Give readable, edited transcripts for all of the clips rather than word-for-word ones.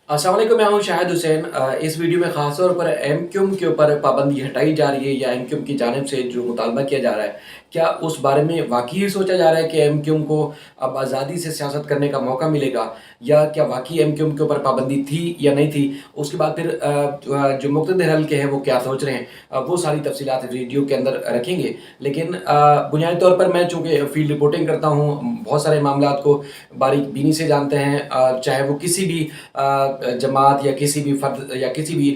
अस्सलाम वालेकुम, मैं हूं शाहिद हुसैन। इस वीडियो में ख़ास तौर पर एमक्यूम के ऊपर पाबंदी हटाई जा रही है या एमक्यूम की जानिब से जो मुतालबा किया जा रहा है, क्या उस बारे में वाक़ई ही सोचा जा रहा है कि एमक्यूम को अब आज़ादी से सियासत करने का मौका मिलेगा, या क्या वाक़ई एमक्यूम के ऊपर पाबंदी थी या नहीं थी? उसके बाद फिर जो मुक़्तदिर हल्के हैं वो क्या सोच रहे हैं, वो सारी तफ़सीलात वीडियो के अंदर रखेंगे। लेकिन बुनियादी तौर पर मैं चूँकि फ़ील्ड रिपोर्टिंग करता हूँ, बहुत सारे मामलात को बारीक-बीनी से जानते हैं, चाहे वो किसी भी जमात या किसी भी फ़र्द या किसी भी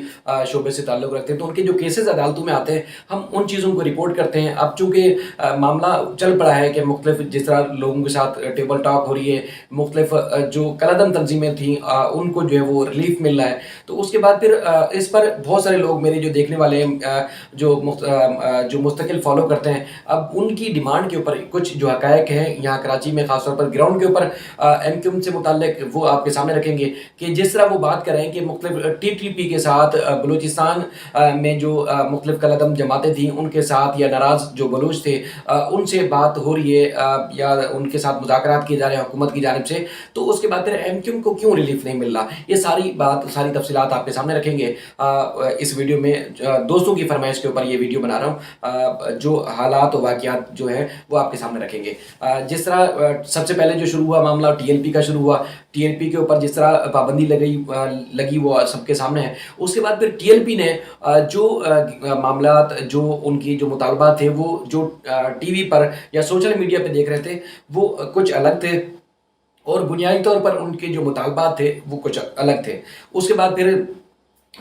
शोबे से ताल्लुक़ रखते हैं, तो उनके जो केसेज़ अदालतों में आते हैं, हम उन चीज़ों को रिपोर्ट करते हैं। अब चूँकि मामला चल पड़ा है कि मुख़्तलिफ़ जिस तरह लोगों के साथ टेबल टॉक हो रही है, मुख़्तलिफ़ जो कलादम तंज़ीमें थीं, उनको जो है वो रिलीफ़ मिल रहा है। तो उसके बाद फिर इस पर बहुत सारे लोग मेरे जो देखने वाले हैं, जो मुस्तकिल फ़ॉलो करते हैं, अब उनकी डिमांड के ऊपर कुछ जो हक़ाइक़ हैं यहाँ कराची में ख़ास तौर पर ग्राउंड के ऊपर एमक्यूएम से मुतल्लिक़ वो आपके सामने रखेंगे कि जिस तरह वो बात कर रहे हैं कि मुख्तलिफ टीटीपी के साथ बलूचिस्तान में जो मुख्तलिफ कलदम जमातें थीं उनके साथ, या नाराज़ जो बलूच थे उनसे बात हो रही है, या उनके साथ मुज़ाकरात किए जा रहे हैं हुकूमत की जानिब से, तो उसके बाद फिर एमक्यूएम को क्यों रिलीफ नहीं मिल रहा? ये सारी बात, सारी तफसीलात आपके सामने रखेंगे इस वीडियो में। दोस्तों की फरमाइश के ऊपर ये वीडियो बना रहा हूँ। जो हालात और वाक़यात जो है वो आपके सामने रखेंगे। जिस तरह सबसे पहले जो शुरू हुआ मामला टीएलपी का शुरू हुआ। टीएलपी के ऊपर जिस तरह पाबंदी लगी वो सबके सामने है। उसके बाद फिर टीएलपी ने जो मामलात, जो उनकी जो मुतालबात थे, वो जो टीवी पर या सोशल मीडिया पे देख रहे थे, वो कुछ अलग थे, और बुनियादी तौर पर उनके जो मुतालबात थे वो कुछ अलग थे। उसके बाद फिर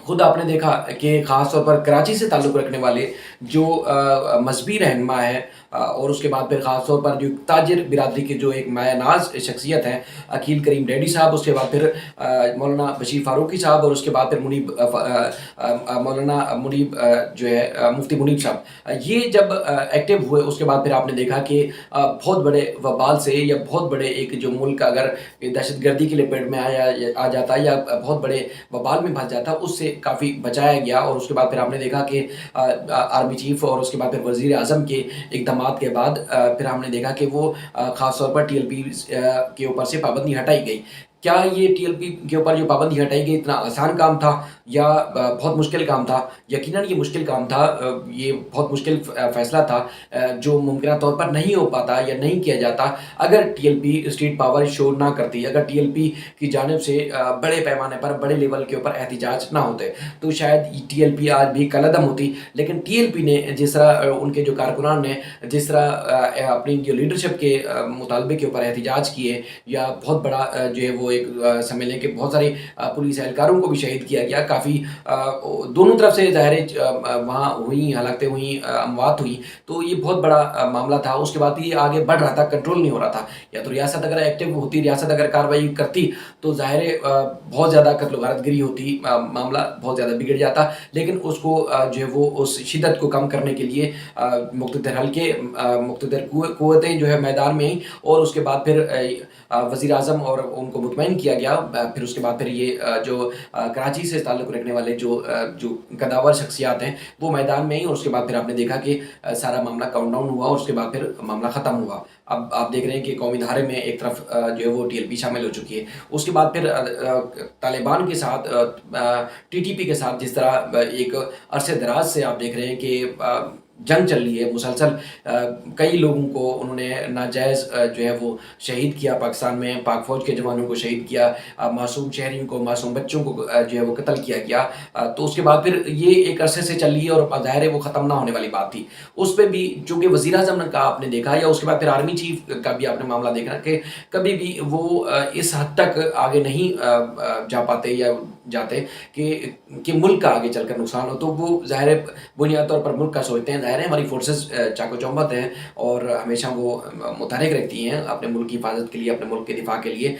खुद आपने देखा कि ख़ास तौर पर कराची से ताल्लुक़ रखने वाले जो मज़हबी रहनुमा है, और उसके बाद फिर ख़ास तौर पर जो ताजिर बिरादरी के जो एक मायनाज़ शख्सियत हैं, अकील करीम डैडी साहब, उसके बाद फिर मौलाना बशीर फ़ारूकी साहब, और उसके बाद फिर मौलाना मुनीब जो है मुफ्ती मुनीब साहब, ये जब एक्टिव हुए, उसके बाद फिर आपने देखा कि बहुत बड़े वबाल से, या बहुत बड़े एक जो मुल्क अगर दहशतगर्दी की लपेट में आ जाता, या बहुत बड़े वबाल में फंस जाता, उससे काफ़ी बचाया गया। और उसके बाद फिर आपने देखा कि आर्मी चीफ और उसके बाद फिर वज़ीर आज़म के इक़दामात के बाद फिर हमने देखा कि वो ख़ास तौर पर टीएलपी के ऊपर से पाबंदी हटाई गई। क्या ये टीएलपी के ऊपर जो पाबंदी हटाई गई इतना आसान काम था, या बहुत मुश्किल काम था? यकीनन ये मुश्किल काम था। ये बहुत मुश्किल फ़ैसला था, जो मुमकिन तौर पर नहीं हो पाता या नहीं किया जाता अगर टीएलपी स्टेट पावर शो ना करती, अगर टीएलपी की जानिब से बड़े पैमाने पर, बड़े लेवल के ऊपर एहतिजाज ना होते, तो शायद टीएलपी आज भी कलअदम होती। लेकिन टीएलपी ने जिस तरह उनके जो कारकुनान ने जिस तरह अपनी जो लीडरशिप के मुतालबे के ऊपर एहतिजाज किए, या बहुत बड़ा जो है वो एक समझ लें कि बहुत सारे पुलिस एहलकारों को भी शहीद किया गया। काफ़ी दोनों तरफ से ज़ाहिर है वहाँ हुई हलाकतें हुई, अमवात हुई, तो ये बहुत बड़ा मामला था। उसके बाद ये आगे बढ़ रहा था, कंट्रोल नहीं हो रहा था। या तो रियासत अगर एक्टिव होती, रियासत अगर कार्रवाई करती, तो ज़ाहिर है बहुत ज़्यादा कत्ल व गारतगिरी होती, मामला बहुत ज़्यादा बिगड़ जाता। लेकिन उसको जो है वो उस शिद्दत को कम करने के लिए मुक़्तदर हल्के, मुक़्तदर क़ुव्वतें जो है मैदान में आई, और उसके बाद फिर वज़ीर आज़म और उनको मुतमईन किया गया। फिर उसके बाद फिर ये जो कराची से ताल्लुक़ रखने वाले जो कदावर शख्सियात हैं, वो मैदान में आई, और उसके बाद फिर आपने देखा कि सारा मामला काउंटडाउन हुआ, और उसके बाद फिर मामला ख़त्म हुआ। अब आप देख रहे हैं कि कौमी धारे में एक तरफ जो है वो टीएलपी शामिल हो चुकी है। उसके बाद फिर तालिबान के साथ, टीटीपी के साथ जिस तरह एक अरसे दराज से आप देख रहे हैं कि जंग चल रही है मुसलसल, कई लोगों को उन्होंने नाजायज़ जो है वो शहीद किया पाकिस्तान में, पाक फ़ौज के जवानों को शहीद किया, मासूम शहरियों को, मासूम बच्चों को जो है वो कत्ल किया गया। तो उसके बाद फिर ये एक अरसे से चल रही है, और ज़ाहिर है वो ख़त्म ना होने वाली बात थी। उस पे भी चूँकि वज़ीर आज़म ने कहा, आपने देखा, या उसके बाद फिर आर्मी चीफ़ का भी आपने मामला देखा कि कभी भी वो इस हद तक आगे नहीं जा पाते या जाते कि मुल्क का आगे चलकर नुकसान हो। तो वो ज़ाहिर है बुनियादी तौर पर मुल्क का सोचते हैं। ज़ाहिर है हमारी फ़ोर्सेस चाको चौबंद हैं, और हमेशा वो मुतहरिक रहती हैं अपने मुल्क की हिफाजत के लिए, अपने मुल्क के दिफा के लिए।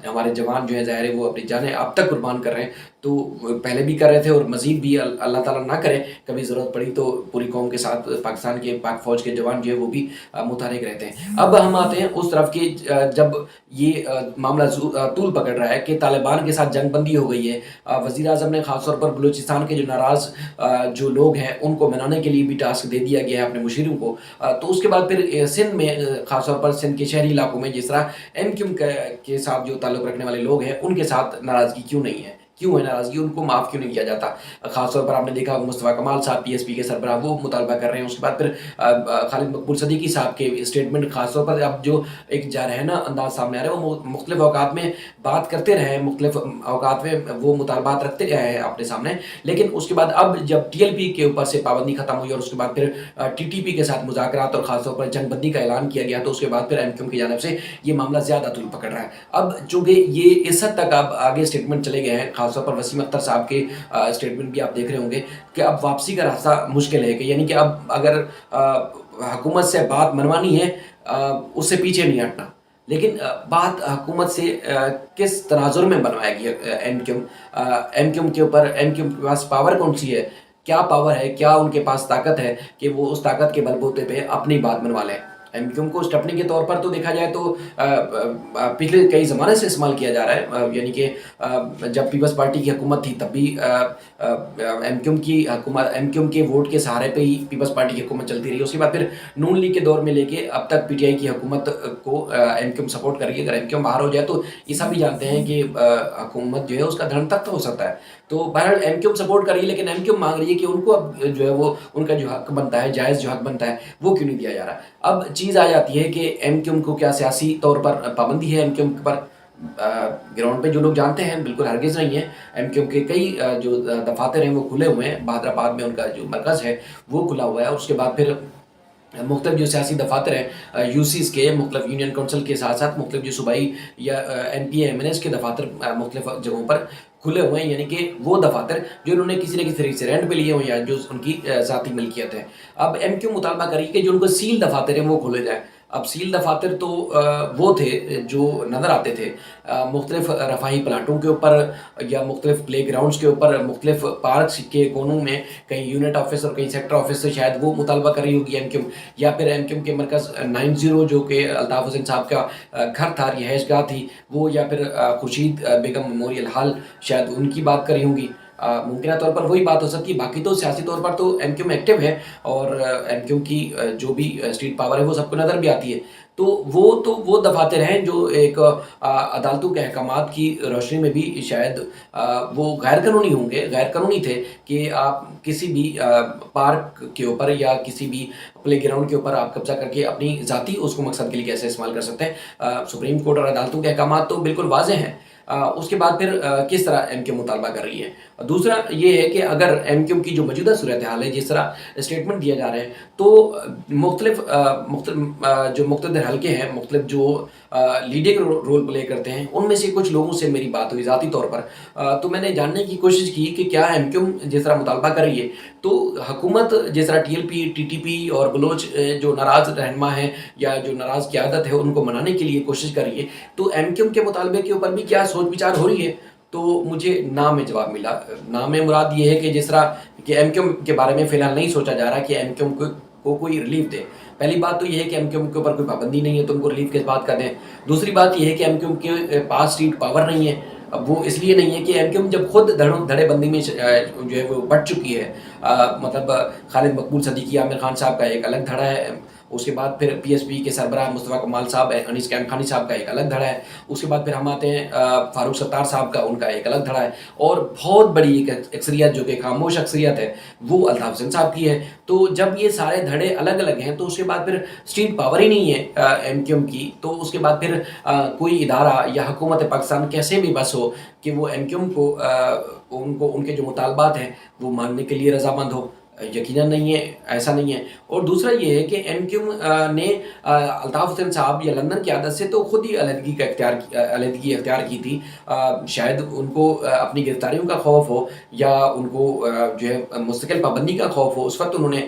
हमारे जवान जो हैं ज़ाहिर है वो अपनी जानें अब तक कुर्बान कर रहे हैं, तो पहले भी कर रहे थे, और मज़ीद भी अल्लाह ताला ना करे कभी ज़रूरत पड़ी तो पूरी कौम के साथ पाकिस्तान के, पाक फ़ौज के जवान जो है वो भी मुतहरिक रहते हैं। अब हम आते हैं उस तरफ कि जब ये मामला तूल पकड़ रहा है कि तालिबान के साथ जंगबंदी हो गई है, वज़ीर आज़म ने ख़ास तौर पर बलूचिस्तान के जो नाराज़ जो लोग हैं उनको मनाने के लिए भी टास्क दे दिया गया है अपने मुशीरों को। तो उसके बाद फिर सिंध में, ख़ास तौर पर सिंध के शहरी इलाकों में जिस तरह एमक्यूएम के साथ जो ताल्लुक़ रखने वाले लोग हैं, उनके साथ नाराज़गी क्यों नहीं है? کیوں ہے ناراضگی, ان کو معاف کیوں نہیں کیا جاتا. خاص طور پر آپ نے دیکھا مصطفیٰ کمال صاحب PSP کے سربراہ وہ مطالبہ کر رہے ہیں. اس کے بعد پھر خالد مقبول صدیقی صاحب کے اسٹیٹمنٹ, خاص طور پر اب جو ایک جارحانہ انداز سامنے آ رہا ہے, وہ مختلف اوقات میں بات کرتے رہے ہیں, مختلف اوقات میں وہ مطالبات رکھتے رہے ہیں اپنے سامنے, لیکن اس کے بعد اب جب TLP کے اوپر سے پابندی ختم ہوئی اور اس کے بعد پھر TTP کے ساتھ مذاکرات اور خاص طور پر جنگ بندی کا اعلان کیا گیا, تو اس کے بعد پھر MQM کی جانب سے یہ معاملہ زیادہ طول پکڑ رہا ہے. اب چونکہ یہ اس حد تک اب آگے اسٹیٹمنٹ چلے گئے ہیں, خاص طور پر وسیم اختر صاحب کے اسٹیٹمنٹ بھی آپ دیکھ رہے ہوں گے کہ اب واپسی کا راستہ مشکل ہے, کہ یعنی کہ اب اگر حکومت سے بات منوانی ہے اس سے پیچھے نہیں ہٹنا, لیکن بات حکومت سے کس تناظر میں بنوایا گیا MQM کے اوپر. MQM کے پاس پاور کون سی ہے, کیا پاور ہے, کیا ان کے پاس طاقت ہے کہ وہ اس طاقت کے بل بوتے پہ اپنی بات منوا لیں. MQM کو اسٹپنی کے طور پر تو دیکھا جائے تو پچھلے کئی زمانے سے استعمال کیا جا رہا ہے, یعنی کہ جب پیپلز پارٹی کی حکومت تھی تب بھی MQM کے ووٹ کے سہارے پہ ہی پیپلز پارٹی کی حکومت چلتی رہی. اس کے بعد پھر نون لیگ کے دور میں لے کے اب تک PTI کی حکومت کو MQM سپورٹ کر رہی ہے. اگر MQM باہر ہو جائے تو یہ سب بھی جانتے ہیں کہ حکومت جو ہے اس کا دھڑ تخت ہو سکتا ہے. تو بہرحال MQM سپورٹ کر رہی ہے, لیکن MQM مانگ رہی ہے کہ ان کو اب جو ہے وہ ان کا جو حق بنتا ہے, جائز جو حق بنتا ہے, وہ کیوں نہیں دیا جا رہا. اب چیز آ جاتی ہے کہ MQM کو کیا سیاسی طور پر پابندی ہے MQM پر. گراؤنڈ پہ جو لوگ جانتے ہیں بالکل ہرگز نہیں ہے. MQM کے کئی جو دفاتر ہیں وہ کھلے ہوئے ہیں, بہادرآباد میں ان کا جو مرکز ہے وہ کھلا ہوا ہے. اور اس کے بعد پھر مختلف جو سیاسی دفاتر ہیں UCs کے, مختلف یونین کونسل کے ساتھ ساتھ مختلف جو صوبائی یا NPA MNS کے دفاتر مختلف جگہوں پر کھلے ہوئے ہیں, یعنی کہ وہ دفاتر جو انہوں نے کسی نہ کسی طریقے سے رینٹ پہ لیے ہوئے یا جو ان کی ذاتی ملکیت ہے. اب MQM مطالبہ کری کہ جو ان کو سیل دفاتر ہیں وہ کھولے جائیں. اب سیل دفاتر تو وہ تھے جو نظر آتے تھے مختلف رفاہی پلاٹوں کے اوپر یا مختلف پلے گراؤنڈز کے اوپر, مختلف پارکس کے کونوں میں, کہیں یونٹ آفس اور کہیں سیکٹر آفس سے شاید وہ مطالبہ کر رہی ہوگی MQM, یا پھر MQM کے مرکز 90 جو کہ الطاف حسین صاحب کا گھر تھا, رہائش گاہ تھی وہ, یا پھر خورشید بیگم میموریل ہال شاید ان کی بات کر رہی ہوں گی. ممکنہ طور پر وہی بات ہو سکتی ہے. باقی تو سیاسی طور پر تو MQM ایکٹیو ہے اور MQM کی جو بھی اسٹیٹ پاور ہے وہ سب کو نظر بھی آتی ہے. تو وہ دفاتر ہیں جو ایک عدالتوں کے احکامات کی روشنی میں بھی شاید وہ غیر قانونی ہوں گے, غیر قانونی تھے کہ آپ کسی بھی پارک کے اوپر یا کسی بھی پلے گراؤنڈ کے اوپر آپ قبضہ کر کے اپنی ذاتی اس کو مقصد کے لیے کیسے استعمال کر سکتے ہیں. سپریم کورٹ اور عدالتوں کے احکامات تو بالکل واضح ہیں. اس کے بعد پھر کس طرح MQM مطالبہ کر رہی ہے. دوسرا یہ ہے کہ اگر MQM کی جو موجودہ صورتحال ہے, جس طرح اسٹیٹمنٹ دیا جا رہے ہیں, تو مختلف جو مقتدر حلقے ہیں, مختلف جو لیڈنگ رول پلے کرتے ہیں, ان میں سے کچھ لوگوں سے میری بات ہوئی ذاتی طور پر. تو میں نے جاننے کی کوشش کی کہ کیا MQM جس طرح مطالبہ کر رہی ہے تو حکومت جس طرح TLP TTP اور بلوچ جو ناراض رہنما ہیں یا جو ناراض قیادت ہے ان کو منانے کے لیے کوشش کر رہی ہے, تو MQM کے مطالبے کے اوپر بھی کیا سوچ بچار ہو رہی ہے. تو مجھے نام میں جواب ملا. نام میں مراد یہ ہے کہ جس طرح کہ MQM کے بارے میں فی الحال نہیں سوچا جا رہا کہ MQM کو کوئی ریلیف دے. پہلی بات تو یہ ہے کہ MQM کے اوپر کوئی پابندی نہیں ہے تو ان کو ریلیف کس بات کا دیں. دوسری بات یہ ہے کہ MQM کے پاس سیٹ پاور نہیں ہے. اب وہ اس لیے نہیں ہے کہ MQM جب خود دھڑے بندی میں جو ہے وہ بٹ چکی ہے, مطلب خالد مقبول صدیقی عامر خان صاحب کا ایک الگ دھڑا ہے, اس کے بعد پھر PSP کے سربراہ مصطفیٰ کمال صاحب انیس قیام خانی صاحب کا ایک الگ دھڑا ہے, اس کے بعد پھر ہم آتے ہیں فاروق ستار صاحب کا, ان کا ایک الگ دھڑا ہے, اور بہت بڑی ایک اکثریت جو کہ خاموش اکثریت ہے وہ الطاف حسین صاحب کی ہے. تو جب یہ سارے دھڑے الگ الگ ہیں تو اس کے بعد پھر اسٹیٹ پاور ہی نہیں ہے MQM کی, تو اس کے بعد پھر کوئی ادارہ یا حکومت پاکستان کیسے بھی بس ہو کہ وہ MQM کو ان کے جو مطالبات ہیں وہ ماننے کے لیے رضامند ہو. یقیناً نہیں ہے, ایسا نہیں ہے. اور دوسرا یہ ہے کہ MQM نے الطاف حسین صاحب یا لندن کی عادت سے تو خود ہی علیحدگی اختیار کی تھی. شاید ان کو اپنی گرفتاریوں کا خوف ہو یا ان کو جو ہے مستقل پابندی کا خوف ہو. اس وقت انہوں نے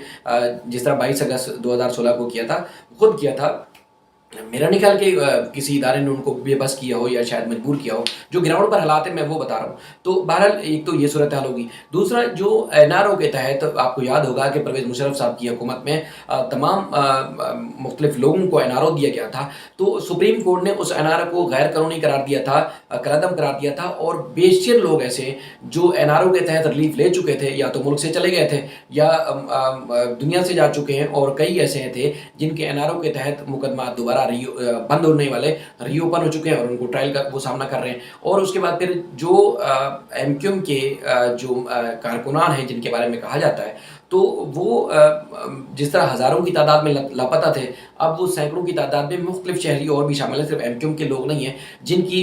جس طرح 22 اگست 2016 کو کیا تھا, خود کیا تھا. میرا نہیں خیال کہ کسی ادارے نے ان کو بے بس کیا ہو یا شاید مجبور کیا ہو. جو گراؤنڈ پر حالات ہیں میں وہ بتا رہا ہوں. تو بہرحال ایک تو یہ صورتحال ہوگی. دوسرا جو NRO کے تحت آپ کو یاد ہوگا کہ پرویز مشرف صاحب کی حکومت میں تمام مختلف لوگوں کو NRO دیا گیا تھا, تو سپریم کورٹ نے اس NRO کو غیر قانونی قرار دیا تھا, کالعدم قرار دیا تھا. اور بیشتر لوگ ایسے جو NRO کے تحت ریلیف لے چکے تھے یا تو ملک سے چلے گئے تھے یا دنیا سے جا چکے ہیں, اور کئی ایسے تھے جن کے NRO کے تحت مقدمات دوبارہ दोबारा बंद होने वाले रीओपन हो चुके हैं और उनको ट्रायल का वो सामना कर रहे हैं। और उसके बाद फिर जो एमक्यूएम के जो कारकुनान हैं जिनके बारे में कहा जाता है, तो वो जिस तरह हज़ारों की तादाद में लापता थे, अब वो सैकड़ों की तादाद में मुख्तलिफ शहरी और भी शामिल हैं, सिर्फ एमक्यूएम के लोग नहीं हैं जिनकी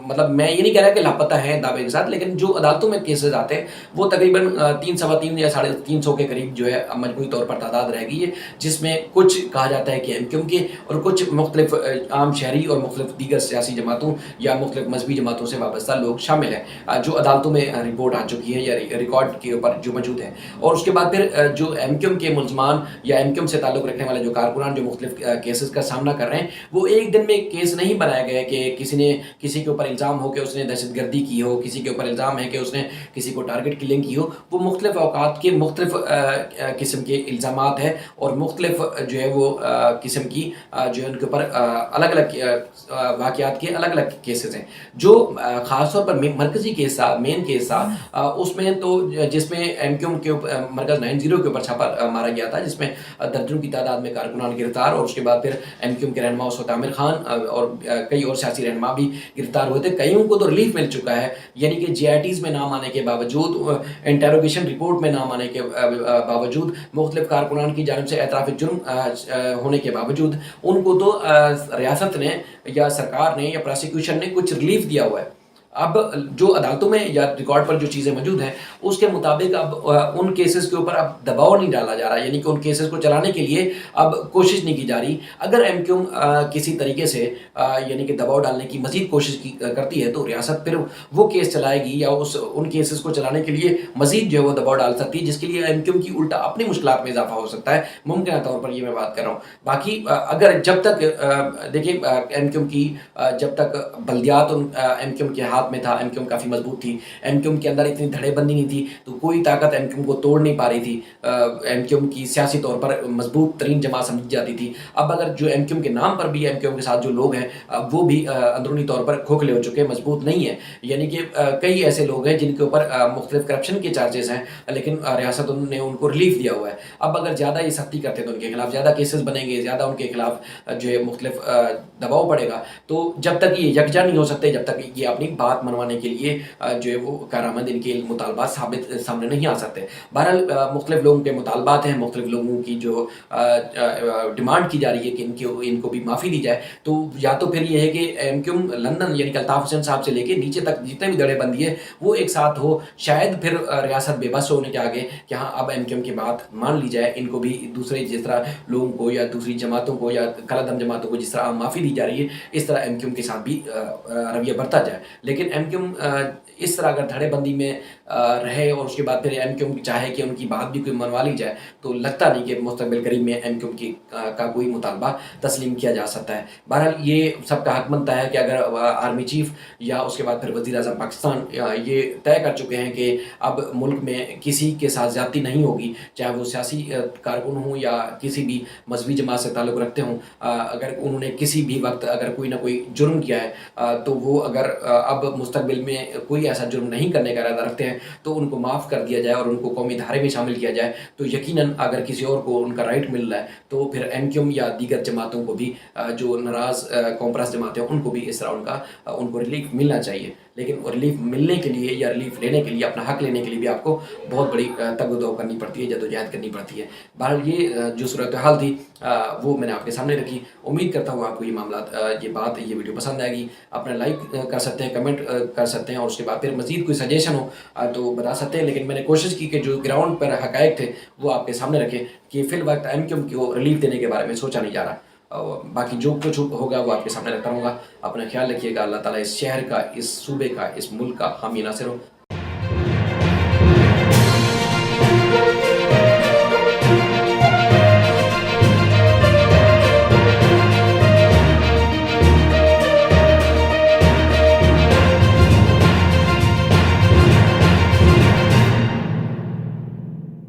मतलब मैं ये नहीं कह रहा कि लापता हैं दावे के साथ, लेकिन जो अदालतों में केसेस आते हैं वो तकरीबन 3 सवा 3 या 350 के करीब जो है मजमूई तौर पर तादाद रह गई है, जिसमें कुछ कहा जाता है कि एमक्यूएम के और कुछ मुख्तलिफ आम शहरी और मुख्तलिफ दीगर सियासी जमातों या मुख्तलिफ मजहबी जमातों से वाबस्ता लोग शामिल हैं, जो अदालतों में रिपोर्ट आ चुकी है या रिकॉर्ड के ऊपर जो मौजूद है। और उसके बाद फिर जो एमक्यूएम के मुलजमान या एमक्यूएम से ताल्लुक़ रखने वाले जो कारकुनान जो मुख्तलिफ केसेस का सामना कर रहे हैं, वो एक दिन में केस नहीं बनाया गया कि किसी ने किसी के ऊपर इल्ज़ाम हो कि उसने दहशतगर्दी की हो, किसी के ऊपर इल्ज़ाम है कि उसने किसी को टारगेट किलिंग की हो। वो मुख्तलिफ औकात के मुख्तलिफ किस्म के इल्ज़ामात है और मुख्तलिफ जो है वो किस्म की जो है उनके ऊपर अलग अलग वाक़यात के अलग अलग केसेस हैं। जो ख़ास तौर पर मरकज़ी केस था, मेन केस था, उसमें तो जिसमें एमक्यूएम के मरकज़ 90 के ऊपर छापा मारा गया था, जिसमें दर्जनों की तादाद में कारकुनान गिरफ्तार और उसके बाद फिर एमक्यूएम के रहनुमा उस वक्त आमिर खान और कई और सियासी रहनुमा भी गिरफ्तार हुए थे। कईयों को तो रिलीफ मिल चुका है, यानी कि JITs में नाम आने के बावजूद, इंटेरोगेशन रिपोर्ट में नाम आने के बावजूद, मुख्तलिफ कारकुनान की जानिब से एतराफ़ जुर्म होने के बावजूद उनको तो रियासत ने या सरकार ने या प्रोसिक्यूशन ने कुछ रिलीफ दिया हुआ है। अब जो अदालतों में या रिकॉर्ड पर जो चीज़ें मौजूद हैं उसके मुताबिक अब उन केसेस के ऊपर अब दबाव नहीं डाला जा रहा, यानी कि उन केसेस को चलाने के लिए अब कोशिश नहीं की जा रही। अगर एमक्यूएम किसी तरीके से यानी कि दबाव डालने की मज़ीद कोशिश करती है तो रियासत फिर वो केस चलाएगी या उन केसेस को चलाने के लिए मज़ीद जो है वो दबाव डाल सकती है, जिसके लिए एमक्यूएम की उल्टा अपनी मुश्किलात में इजाफा हो सकता है, मुमकिन तौर पर ये मैं बात कर रहा हूँ। बाकी अगर जब तक देखिए एमक्यूएम की जब तक बल्दियात एमक्यूएम के हाथ में था, एमक्यूएम काफ़ी मजबूत थी, एमक्यूएम के अंदर इतनी धड़ेबंदी नहीं थी, तो कोई ताकत एमक्यूएम को तोड़ नहीं पा रही थी, एमक्यूएम की सियासी तौर पर मजबूत तरीन जमात समझी जाती थी। अब अगर जो एमक्यूएम के नाम पर भी एमक्यूएम के साथ जो लोग हैं वो भी अंदरूनी तौर पर खोखले हो चुके हैं, मजबूत नहीं है, यानी कि कई ऐसे लोग हैं जिनके ऊपर मुख्तलिफ करप्शन के चार्जेस हैं, लेकिन रियासत ने उनको रिलीफ दिया हुआ है। अब अगर ज़्यादा ये सख्ती करते हैं तो उनके खिलाफ ज़्यादा केसेस बनेंगे, ज़्यादा उनके खिलाफ जो है मुख्तलिफ दबाव पड़ेगा, तो जब तक ये यकजा नहीं हो सकते, जब तक ये अपनी बात मनवाने के लिए जो है वो कारामद इनके मुतालबात सामने नहीं आ सकते। बहरहाल मुख्तलिफ लोगों के मुतालबात हैं, मुख्तलिफ लोगों की जो डिमांड की जा रही है कि इनको भी माफ़ी दी जाए। तो या तो फिर ये है कि एमक्यूएम लंदन यानी कि अल्ताफ़ हुसैन साहब से लेके नीचे तक जितने भी धड़ेबंदी है वो एक साथ हो, शायद फिर रियासत बेबस होने के आगे कि हाँ अब एमक्यूएम की बात मान ली जाए, इनको भी दूसरे जिस तरह लोगों को या दूसरी जमातों को या कलादम जमातों को जिस तरह माफ़ी दी जा रही है, इस तरह एमक्यूएम के साथ भी रवैया बरता जाए। लेकिन एमक्यूएम इस तरह अगर धड़ेबंदी में रहे और उसके बाद फिर एमक्यूएम चाहे कि उनकी बात भी कोई मनवा ली जाए, तो लगता नहीं कि मुस्तकबिल करीब में एमक्यूएम की का कोई मुतालबा तस्लीम किया जा सकता है। बहरहाल ये सबका हक बनता है कि अगर आर्मी चीफ या उसके बाद फिर वज़ीर आज़म पाकिस्तान ये तय कर चुके हैं कि अब मुल्क में किसी के साथ ज़्यादती नहीं होगी, चाहे वो सियासी कारकुन हों या किसी भी मजहबी जमात से ताल्लुक़ रखते हों, अगर उन्होंने किसी भी वक्त अगर कोई ना कोई जुर्म किया है तो वो अगर अब मुस्तकबिल में कोई ऐसा जुर्म नहीं करने का इरादा रखते हैं तो उनको माफ़ कर दिया जाए और उनको कौमी धारे में शामिल किया जाए, तो यकीनन अगर किसी और को उनका राइट मिल रहा है तो फिर एमक्यूएम या दीगर जमातों को भी जो नाराज़ कॉम्प्रेस जमातें हैं उनको भी इस तरह उनको रिलीफ मिलना चाहिए। लेकिन रिलीफ मिलने के लिए या रिलीफ लेने के लिए, अपना हक लेने के लिए भी आपको बहुत बड़ी तगदो करनी पड़ती है, जद्दोजहद करनी पड़ती है। बहरहाल ये जो सूरत हाल थी वो मैंने आपके सामने रखी। उम्मीद करता हूँ आपको ये मामला ये वीडियो पसंद आएगी। अपना लाइक कर सकते हैं, कमेंट कर सकते हैं और उसके बाद फिर मज़ीद कोई सजेशन हो तो बता सकते हैं। लेकिन मैंने कोशिश की कि जो ग्राउंड पर हक़ाइक़ थे वो आपके सामने रखें कि फ़िल वक्त एमक्यूएम को रिलीफ देने के बारे में सोचा नहीं जा रहा। बाकी जो कुछ होगा वो आपके सामने रखता रहूँगा। अपना ख्याल रखिएगा। अल्लाह ताला इस शहर का, इस सूबे का, इस मुल्क का हामी नासिर हो।